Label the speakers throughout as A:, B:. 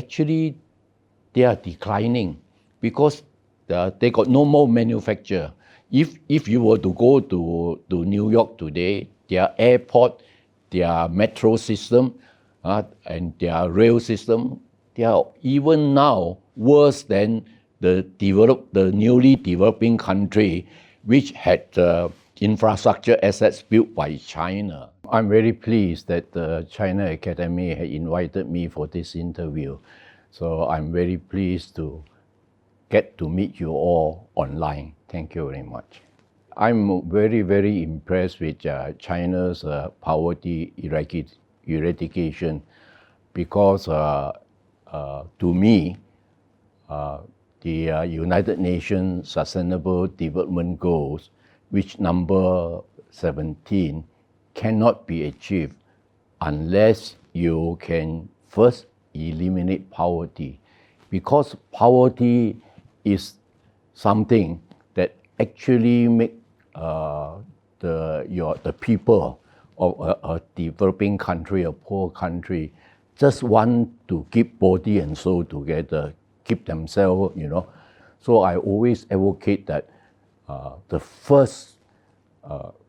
A: actually they are declining because they got no more manufacture. If you were to go to New York today, their airport, their metro system, and their rail system, they are even now worse than the newly developing country, which had infrastructure assets built by China. I'm very pleased that the China Academy had invited me for this interview. So I'm very pleased to get to meet you all online. Thank you very much. I'm very, very impressed with China's poverty eradication because to me, the United Nations Sustainable Development Goals, which number 17, cannot be achieved unless you can first eliminate poverty, because poverty is something that actually make the people of a developing country, a poor country, just want to keep body and soul together, keep themselves, So I always advocate that the first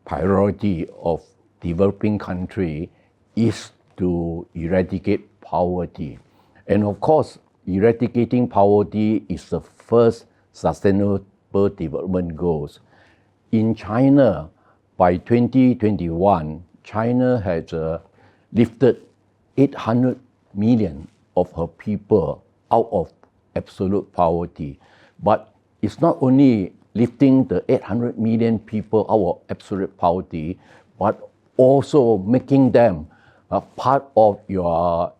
A: priority of developing country is to eradicate poverty. And of course, eradicating poverty is the first sustainable development goals. In China, by 2021, China has lifted 800 million of her people out of absolute poverty. But it's not only lifting the 800 million people out of absolute poverty, but also making them a part of your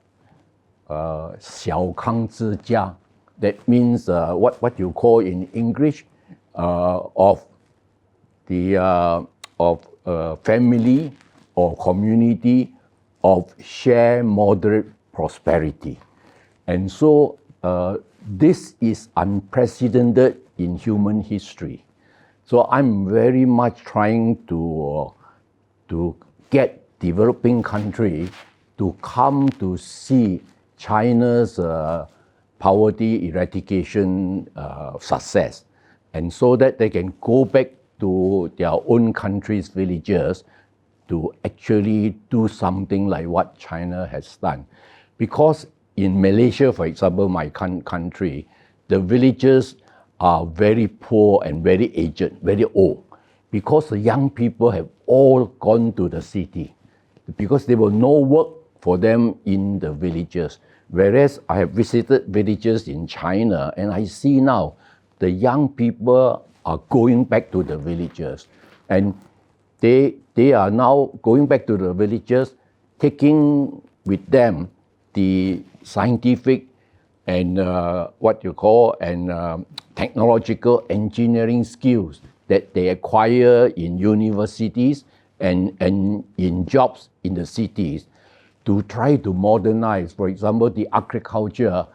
A: 小康之家. That means what you call in English of family or community of shared moderate prosperity. And so this is unprecedented in human history. So I'm very much trying to get developing countries to come to see China's poverty eradication success, and so that they can go back to their own country's villages to actually do something like what China has done. Because in Malaysia, for example, my country, the villagers are very poor and very aged, very old, because the young people have all gone to the city, because there was no work for them in the villages. Whereas I have visited villages in China, and I see now the young people are going back to the villages, and they are now going back to the villages, taking with them the scientific and technological engineering skills that they acquire in universities and in jobs in the cities, to try to modernize. For example, the agriculture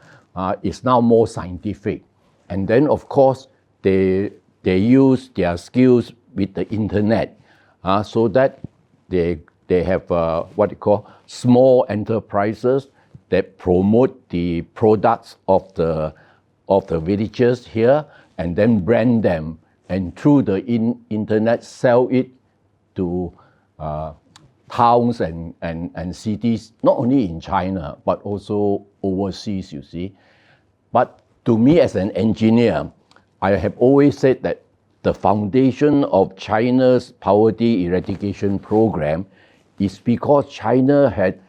A: is now more scientific. And then, of course, they use their skills with the internet so that they have small enterprises that promote the products of the villagers here, and then brand them, and through the internet sell it to towns and cities, not only in China, but also overseas, you see. But to me as an engineer, I have always said that the foundation of China's poverty eradication program is because China had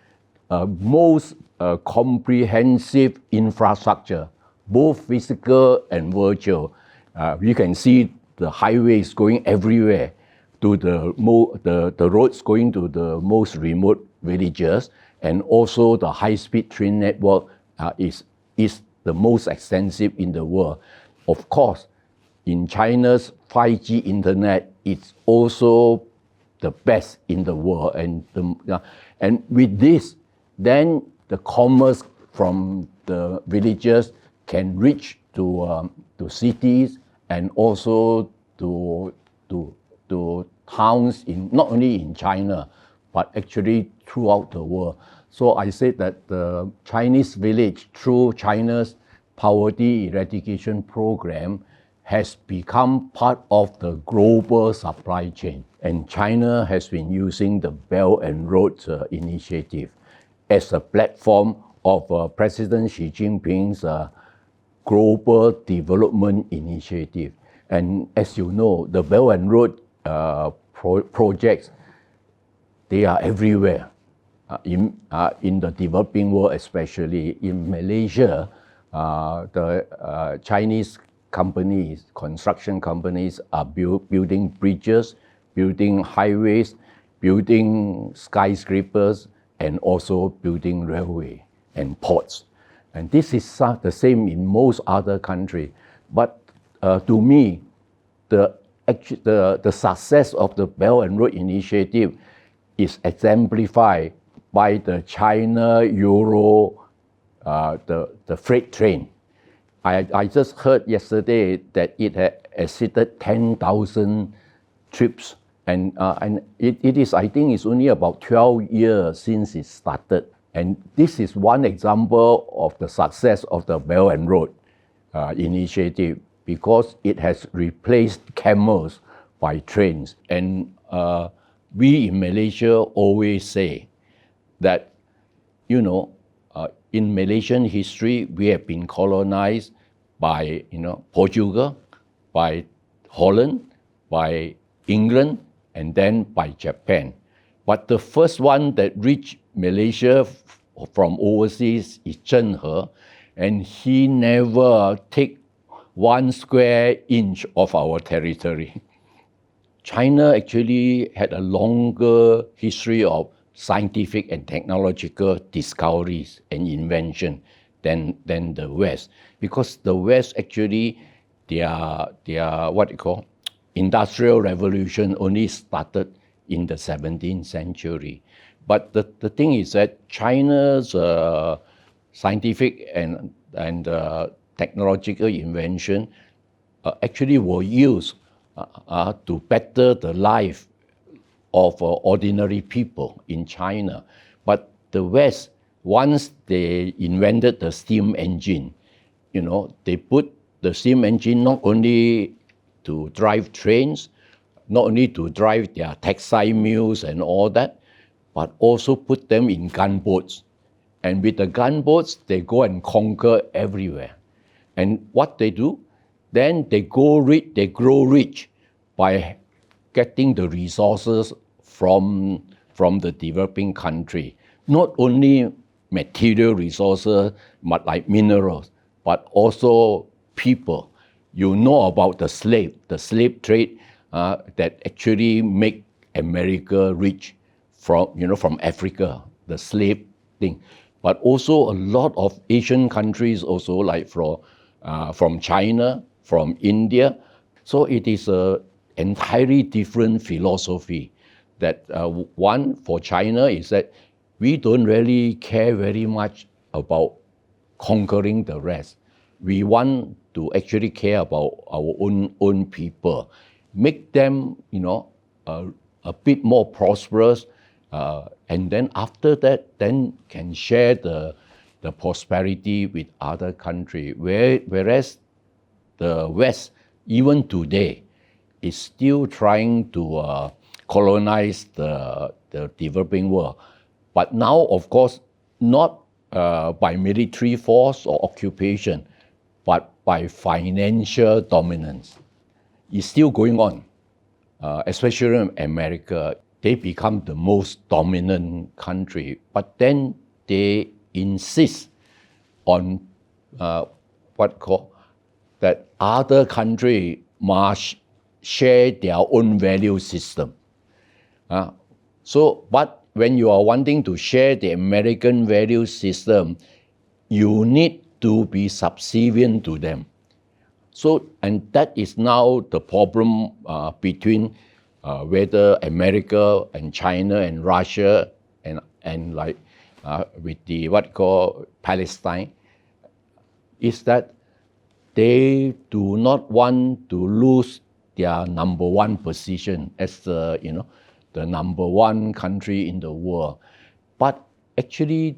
A: most comprehensive infrastructure, both physical and virtual. You can see the highways going everywhere, to the roads going to the most remote villages, and also the high-speed train network is the most extensive in the world. Of course, in China's 5G internet, it's also the best in the world, and with this, then the commerce from the villages can reach to cities, and also to towns, not only in China, but actually throughout the world. So I said that the Chinese village, through China's poverty eradication program, has become part of the global supply chain. And China has been using the Belt and Road Initiative as a platform of President Xi Jinping's global development initiative. And as you know, the Belt and Road projects, they are everywhere. In the developing world, especially in Malaysia, the Chinese companies, construction companies are building bridges, building highways, building skyscrapers, and also building railway and ports. And this is the same in most other countries. But to me, the success of the Belt and Road Initiative is exemplified by the China-Euro, the freight train. I just heard yesterday that it had exceeded 10,000 trips. And it is, I think it's only about 12 years since it started. And this is one example of the success of the Belt and Road Initiative, because it has replaced camels by trains. And we in Malaysia always say that, in Malaysian history, we have been colonized by, Portugal, by Holland, by England, and then by Japan. But the first one that reached Malaysia from overseas is Zheng He, and he never take 1 square inch of our territory. China actually had a longer history of scientific and technological discoveries and invention than the West, because the West actually, their what you call industrial revolution only started in the 17th century. But the thing is that China's scientific and technological invention actually were used to better the life of ordinary people in China. But the West, once they invented the steam engine, they put the steam engine not only to drive trains, not only to drive their textile mills and all that, but also put them in gunboats. And with the gunboats, they go and conquer everywhere. And what they do, then they grow rich by getting the resources from the developing country. Not only material resources, like minerals, but also people. You know about the slave trade that actually make America rich from Africa, the slave thing. But also a lot of Asian countries also, like from China, from India. So it is an entirely different philosophy. That one for China is that we don't really care very much about conquering the rest. We want to actually care about our own people, make them, a bit more prosperous, and then after that, then can share the prosperity with other countries. Whereas the West, even today, is still trying to colonize the developing world. But now, of course, not by military force or occupation, but by financial dominance. It's still going on, especially in America. They become the most dominant country, but then they insist on that other country must share their own value system. But when you are wanting to share the American value system, you need to be subservient to them. And that is now the problem between whether America and China and Russia and like with the Palestine, is that they do not want to lose their number one position as the number one country in the world. But actually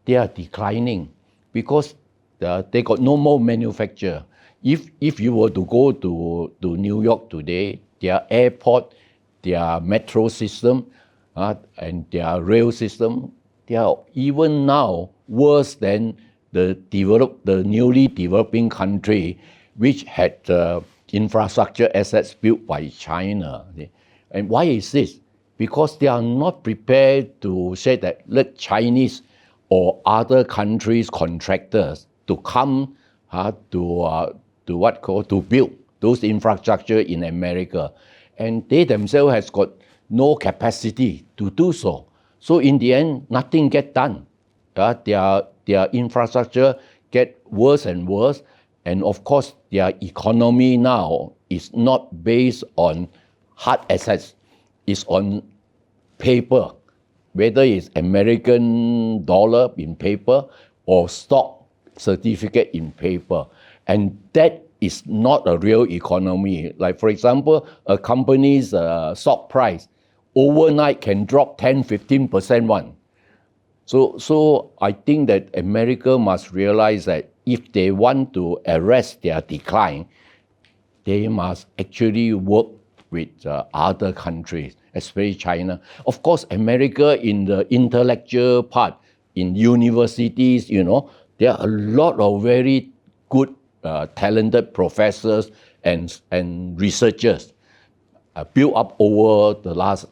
A: they are declining because they got no more manufacture. If you were to go to New York today, their airport, their metro system, and their rail system, they are even now worse than the newly developing country, which had infrastructure assets built by China. And why is this? Because they are not prepared to say that let Chinese or other countries' contractors to come to build those infrastructure in America, and they themselves has got no capacity to do so. So in the end, nothing get done. Their infrastructure get worse and worse, and of course their economy now is not based on hard assets, it's on paper, whether it's American dollar in paper or stock certificate in paper. And that is not a real economy. Like for example, a company's stock price overnight can drop 10-15% one. So I think that America must realize that if they want to arrest their decline, they must actually work with other countries, especially China. Of course, America in the intellectual part, in universities, there are a lot of very good, talented professors and researchers built up over the last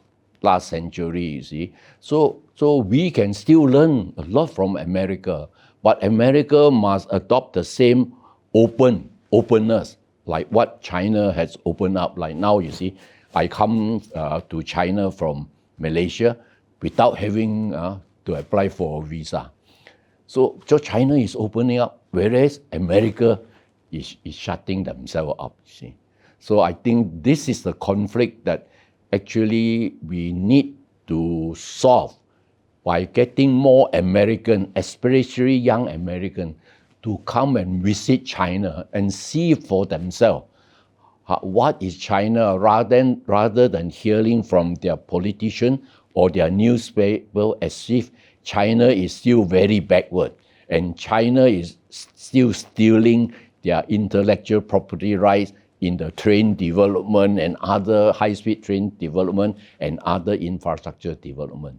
A: century, you see. So we can still learn a lot from America, but America must adopt the same openness like what China has opened up. Like now, you see, I come to China from Malaysia without having to apply for a visa. So China is opening up, whereas America is shutting themselves up, you see. So I think this is the conflict that actually we need to solve by getting more American, especially young American, to come and visit China and see for themselves what is China, rather than hearing from their politician or their newspaper as if China is still very backward and China is still stealing their intellectual property rights in the train development and other high-speed train development and other infrastructure development.